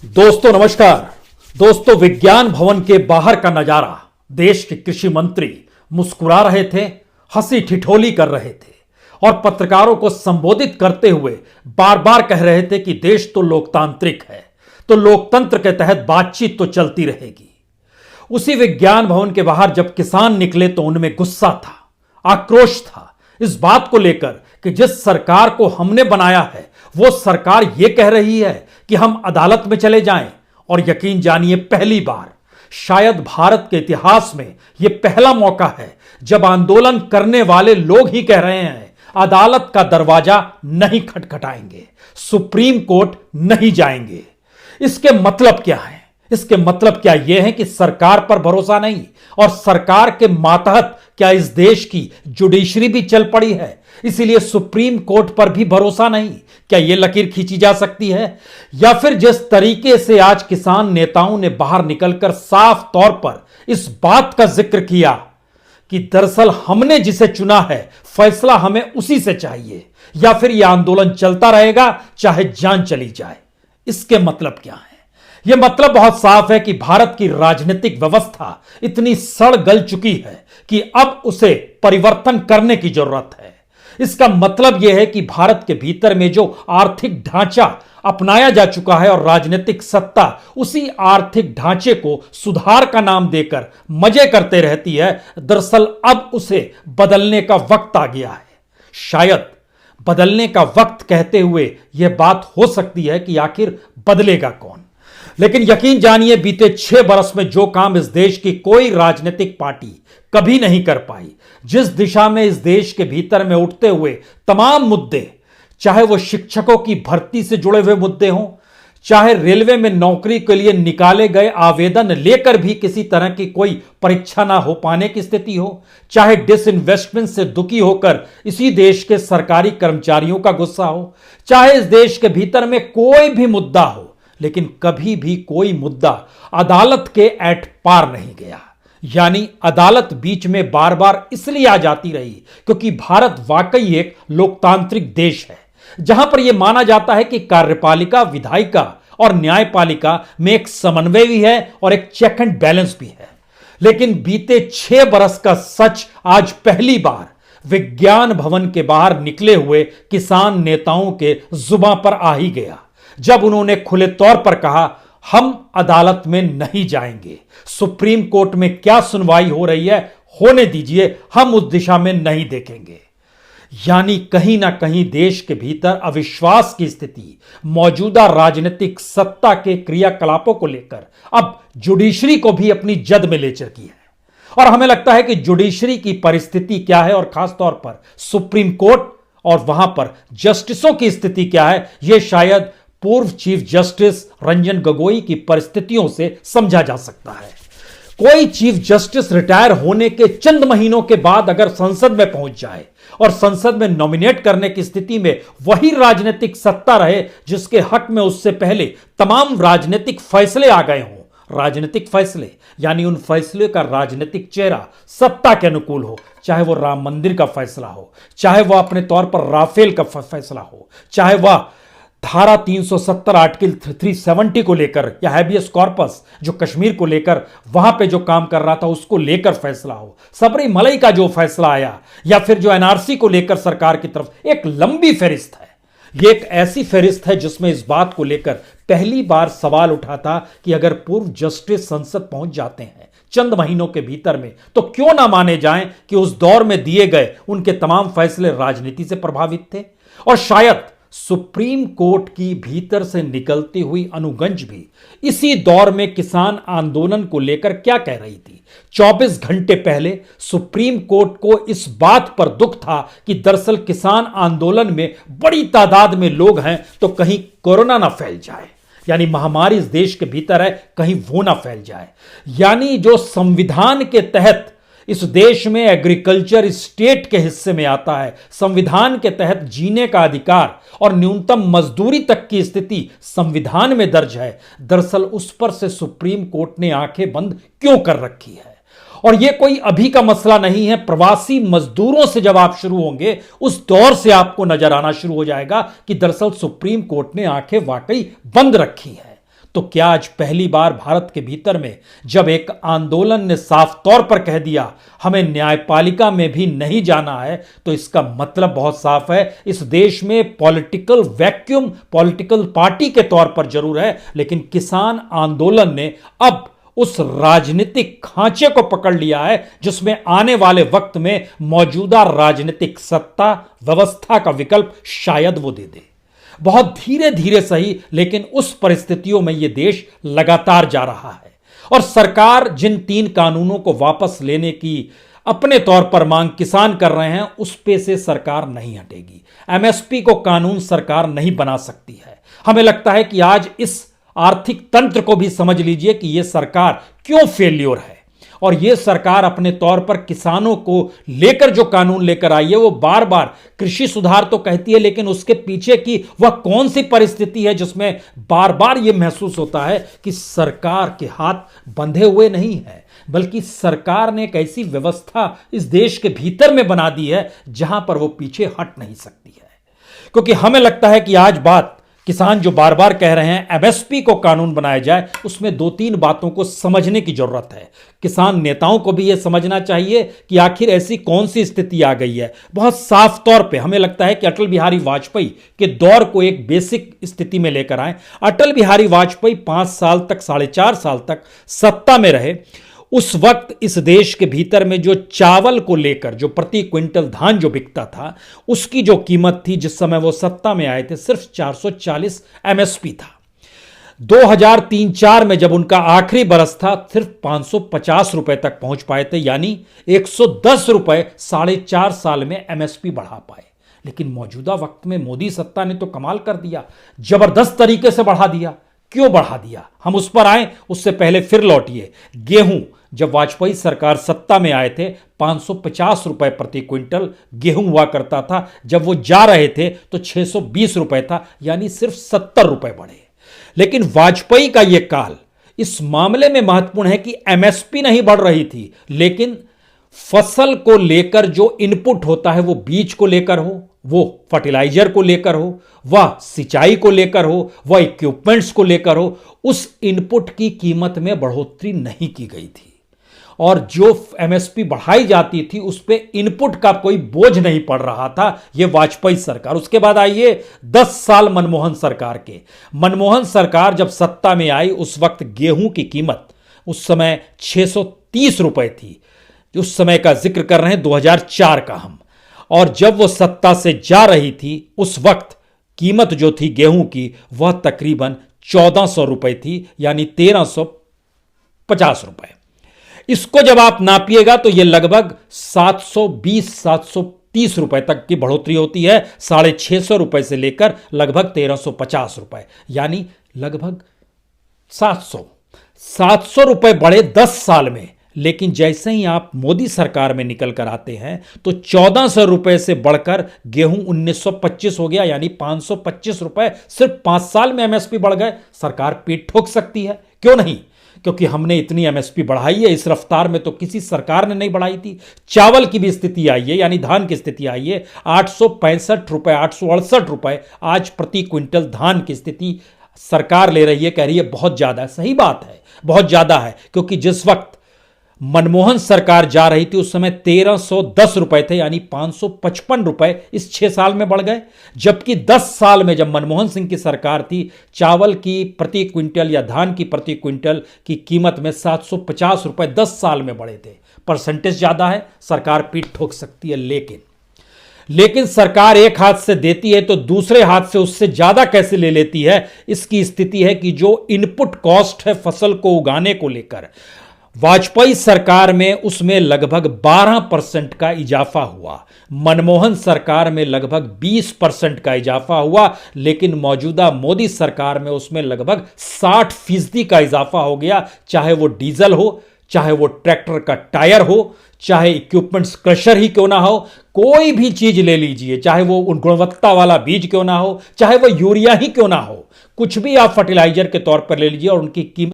दोस्तों नमस्कार। दोस्तों, विज्ञान भवन के बाहर का नजारा, देश के कृषि मंत्री मुस्कुरा रहे थे, हंसी ठिठोली कर रहे थे और पत्रकारों को संबोधित करते हुए बार बार कह रहे थे कि देश तो लोकतांत्रिक है, तो लोकतंत्र के तहत बातचीत तो चलती रहेगी। उसी विज्ञान भवन के बाहर जब किसान निकले तो उनमें गुस्सा था, आक्रोश था इस बात को लेकर कि जिस सरकार को हमने बनाया है वो सरकार यह कह रही है कि हम अदालत में चले जाएं। और यकीन जानिए, पहली बार शायद भारत के इतिहास में यह पहला मौका है जब आंदोलन करने वाले लोग ही कह रहे हैं अदालत का दरवाजा नहीं खटखटाएंगे, सुप्रीम कोर्ट नहीं जाएंगे। इसके मतलब क्या है? इसके मतलब क्या यह है कि सरकार पर भरोसा नहीं और सरकार के मातहत क्या इस देश की जुडिशरी भी चल पड़ी है, इसीलिए सुप्रीम कोर्ट पर भी भरोसा नहीं? क्या यह लकीर खींची जा सकती है? या फिर जिस तरीके से आज किसान नेताओं ने बाहर निकलकर साफ तौर पर इस बात का जिक्र किया कि दरअसल हमने जिसे चुना है फैसला हमें उसी से चाहिए, या फिर यह आंदोलन चलता रहेगा चाहे जान चली जाए, इसके मतलब क्या है? यह मतलब बहुत साफ है कि भारत की राजनीतिक व्यवस्था इतनी सड़ गल चुकी है कि अब उसे परिवर्तन करने की जरूरत है। इसका मतलब यह है कि भारत के भीतर में जो आर्थिक ढांचा अपनाया जा चुका है और राजनीतिक सत्ता उसी आर्थिक ढांचे को सुधार का नाम देकर मजे करते रहती है, दरअसल अब उसे बदलने का वक्त आ गया है। शायद बदलने का वक्त कहते हुए यह बात हो सकती है कि आखिर बदलेगा कौन? लेकिन यकीन जानिए, बीते 6 बरस में जो काम इस देश की कोई राजनीतिक पार्टी कभी नहीं कर पाई, जिस दिशा में इस देश के भीतर में उठते हुए तमाम मुद्दे, चाहे वो शिक्षकों की भर्ती से जुड़े हुए मुद्दे हों, चाहे रेलवे में नौकरी के लिए निकाले गए आवेदन लेकर भी किसी तरह की कोई परीक्षा ना हो पाने की स्थिति हो, चाहे डिसइन्वेस्टमेंट से दुखी होकर इसी देश के सरकारी कर्मचारियों का गुस्सा हो, चाहे इस देश के भीतर में कोई भी मुद्दा हो, लेकिन कभी भी कोई मुद्दा अदालत के एट पार नहीं गया। यानी अदालत बीच में बार बार इसलिए आ जाती रही क्योंकि भारत वाकई एक लोकतांत्रिक देश है, जहां पर यह माना जाता है कि कार्यपालिका, विधायिका और न्यायपालिका में एक समन्वय भी है और एक चेक एंड बैलेंस भी है। लेकिन बीते 6 बरस का सच आज पहली बार विज्ञान भवन के बाहर निकले हुए किसान नेताओं के जुबान पर आ ही गया, जब उन्होंने खुले तौर पर कहा हम अदालत में नहीं जाएंगे, सुप्रीम कोर्ट में क्या सुनवाई हो रही है होने दीजिए, हम उस दिशा में नहीं देखेंगे। यानी कहीं ना कहीं देश के भीतर अविश्वास की स्थिति मौजूदा राजनीतिक सत्ता के क्रियाकलापों को लेकर अब जुडिशरी को भी अपनी जद में ले चुकी है। और हमें लगता है कि जुडिशरी की परिस्थिति क्या है और खासतौर पर सुप्रीम कोर्ट और वहां पर जस्टिसों की स्थिति क्या है, यह शायद पूर्व चीफ जस्टिस रंजन गोगोई की परिस्थितियों से समझा जा सकता है। कोई चीफ जस्टिस रिटायर होने के चंद महीनों के बाद अगर संसद में पहुंच जाए और संसद में नॉमिनेट करने की स्थिति में वही राजनीतिक सत्ता रहे जिसके हक में उससे पहले तमाम राजनीतिक फैसले आ गए हों, राजनीतिक फैसले यानी उन फैसले का राजनीतिक चेहरा सत्ता के अनुकूल हो, चाहे वह राम मंदिर का फैसला हो, चाहे वह अपने तौर पर राफेल का फैसला हो, चाहे वह धारा 370 आर्टिकल 370 को लेकर या हैबियस कॉर्पस जो कश्मीर को लेकर वहां पे जो काम कर रहा था उसको लेकर फैसला हो, सबरीमलई का जो फैसला आया, या फिर जो एनआरसी को लेकर सरकार की तरफ एक लंबी फहरिस्त है। यह एक ऐसी फहरिस्त है जिसमें इस बात को लेकर पहली बार सवाल उठा था कि अगर पूर्व जस्टिस संसद पहुंच जाते हैं चंद महीनों के भीतर में तो क्यों ना माने जाएं कि उस दौर में दिए गए उनके तमाम फैसले राजनीति से प्रभावित थे। और शायद सुप्रीम कोर्ट की भीतर से निकलती हुई अनुगंज भी इसी दौर में किसान आंदोलन को लेकर क्या कह रही थी। 24 घंटे पहले सुप्रीम कोर्ट को इस बात पर दुख था कि दरअसल किसान आंदोलन में बड़ी तादाद में लोग हैं तो कहीं कोरोना ना फैल जाए, यानी महामारी इस देश के भीतर है, कहीं वो ना फैल जाए। यानी जो संविधान के तहत इस देश में एग्रीकल्चर स्टेट के हिस्से में आता है, संविधान के तहत जीने का अधिकार और न्यूनतम मजदूरी तक की स्थिति संविधान में दर्ज है, दरअसल उस पर से सुप्रीम कोर्ट ने आंखें बंद क्यों कर रखी है। और यह कोई अभी का मसला नहीं है, प्रवासी मजदूरों से जब आप शुरू होंगे उस दौर से आपको नजर आना शुरू हो जाएगा कि दरअसल सुप्रीम कोर्ट ने आंखें वाकई बंद रखी है। तो क्या आज पहली बार भारत के भीतर में जब एक आंदोलन ने साफ तौर पर कह दिया हमें न्यायपालिका में भी नहीं जाना है, तो इसका मतलब बहुत साफ है, इस देश में पॉलिटिकल वैक्यूम पॉलिटिकल पार्टी के तौर पर जरूर है, लेकिन किसान आंदोलन ने अब उस राजनीतिक खांचे को पकड़ लिया है जिसमें आने वाले वक्त में मौजूदा राजनीतिक सत्ता व्यवस्था का विकल्प शायद वो दे दे। बहुत धीरे धीरे सही, लेकिन उस परिस्थितियों में यह देश लगातार जा रहा है। और सरकार जिन 3 कानूनों को वापस लेने की अपने तौर पर मांग किसान कर रहे हैं, उस पे से सरकार नहीं हटेगी। एमएसपी को कानून सरकार नहीं बना सकती है। हमें लगता है कि आज इस आर्थिक तंत्र को भी समझ लीजिए कि यह सरकार क्यों फेल्योर है। और यह सरकार अपने तौर पर किसानों को लेकर जो कानून लेकर आई है, वो बार बार कृषि सुधार तो कहती है, लेकिन उसके पीछे की वह कौन सी परिस्थिति है जिसमें बार बार यह महसूस होता है कि सरकार के हाथ बंधे हुए नहीं है, बल्कि सरकार ने एक ऐसी व्यवस्था इस देश के भीतर में बना दी है जहां पर वो पीछे हट नहीं सकती है। क्योंकि हमें लगता है कि आज बात किसान जो बार बार कह रहे हैं एमएसपी को कानून बनाया जाए, उसमें 2-3 बातों को समझने की जरूरत है। किसान नेताओं को भी यह समझना चाहिए कि आखिर ऐसी कौन सी स्थिति आ गई है। बहुत साफ तौर पे हमें लगता है कि अटल बिहारी वाजपेयी के दौर को एक बेसिक स्थिति में लेकर आए। अटल बिहारी वाजपेयी 5 साल तक 4.5 साल तक सत्ता में रहे। उस वक्त इस देश के भीतर में जो चावल को लेकर जो प्रति क्विंटल धान जो बिकता था, उसकी जो कीमत थी जिस समय वो सत्ता में आए थे, सिर्फ 440 एमएसपी था। 2003-4 में जब उनका आखिरी बरस था, सिर्फ 550 रुपए तक पहुंच पाए थे, यानी 110 रुपए 4.5 साल में एमएसपी बढ़ा पाए। लेकिन मौजूदा वक्त में मोदी सत्ता ने तो कमाल कर दिया, जबरदस्त तरीके से बढ़ा दिया। क्यों बढ़ा दिया, हम उस पर आए, उससे पहले फिर लौटिए। गेहूं, जब वाजपेयी सरकार सत्ता में आए थे 550 रुपए प्रति क्विंटल गेहूं हुआ करता था। जब वो जा रहे थे तो 620 रुपए था, यानी सिर्फ 70 रुपए बढ़े। लेकिन वाजपेयी का यह काल इस मामले में महत्वपूर्ण है कि एमएसपी नहीं बढ़ रही थी, लेकिन फसल को लेकर जो इनपुट होता है, वो बीज को लेकर हो, वो फर्टिलाइजर को लेकर हो, वह सिंचाई को लेकर हो, वह इक्विपमेंट्स को लेकर हो, उस इनपुट की कीमत में बढ़ोतरी नहीं की गई थी। और जो एमएसपी बढ़ाई जाती थी उस पे इनपुट का कोई बोझ नहीं पड़ रहा था। यह वाजपेयी सरकार। उसके बाद आइए 10 साल मनमोहन सरकार के। मनमोहन सरकार जब सत्ता में आई, उस वक्त गेहूं की कीमत उस समय 630 रुपए थी। उस समय का जिक्र कर रहे हैं 2004 का हम। और जब वो सत्ता से जा रही थी, उस वक्त कीमत जो थी गेहूं की वह तकरीबन 1400 रुपए थी, यानी 1350 रुपए। इसको जब आप नापिएगा तो यह लगभग 720-730 रुपए तक की बढ़ोतरी होती है। 650 रुपए से लेकर लगभग 1350 रुपए, यानी लगभग 700 रुपए बढ़े 10 साल में। लेकिन जैसे ही आप मोदी सरकार में निकल कर आते हैं तो 1400 रुपए से बढ़कर गेहूं 1925 हो गया, यानी 525 रुपए सिर्फ 5 साल में एमएसपी बढ़ गए। सरकार पीठ ठोक सकती है, क्यों नहीं? क्योंकि हमने इतनी एमएसपी बढ़ाई है, इस रफ्तार में तो किसी सरकार ने नहीं बढ़ाई थी। चावल की भी स्थिति आई है, यानी धान की स्थिति आई है 865 रुपए 868 रुपए आज प्रति क्विंटल धान की स्थिति सरकार ले रही है, कह रही है बहुत ज्यादा है। सही बात है, बहुत ज्यादा है, क्योंकि जिस वक्त मनमोहन सरकार जा रही थी उस समय 1310 रुपए थे, यानी 555 रुपए इस 6 साल में बढ़ गए। जबकि 10 साल में जब मनमोहन सिंह की सरकार थी, चावल की प्रति क्विंटल या धान की प्रति क्विंटल की कीमत में 750 रुपए 10 साल में बढ़े थे। परसेंटेज ज्यादा है, सरकार पीठ ठोक सकती है। लेकिन सरकार एक हाथ से देती है तो दूसरे हाथ से उससे ज्यादा कैसे ले लेती है, इसकी स्थिति है कि जो इनपुट कॉस्ट है फसल को उगाने को लेकर, वाजपेयी सरकार में उसमें लगभग 12% का इजाफा हुआ, मनमोहन सरकार में लगभग 20% का इजाफा हुआ, लेकिन मौजूदा मोदी सरकार में उसमें लगभग 60% का इजाफा हो गया। चाहे वो डीजल हो, चाहे वो ट्रैक्टर का टायर हो, चाहे इक्विपमेंट्स क्रशर ही क्यों ना हो, कोई भी चीज ले लीजिए, चाहे वो गुणवत्ता वाला बीज क्यों ना हो, चाहे वो यूरिया ही क्यों ना हो, कुछ भी आप फर्टिलाइजर के तौर पर ले लीजिए और उनकी कीमत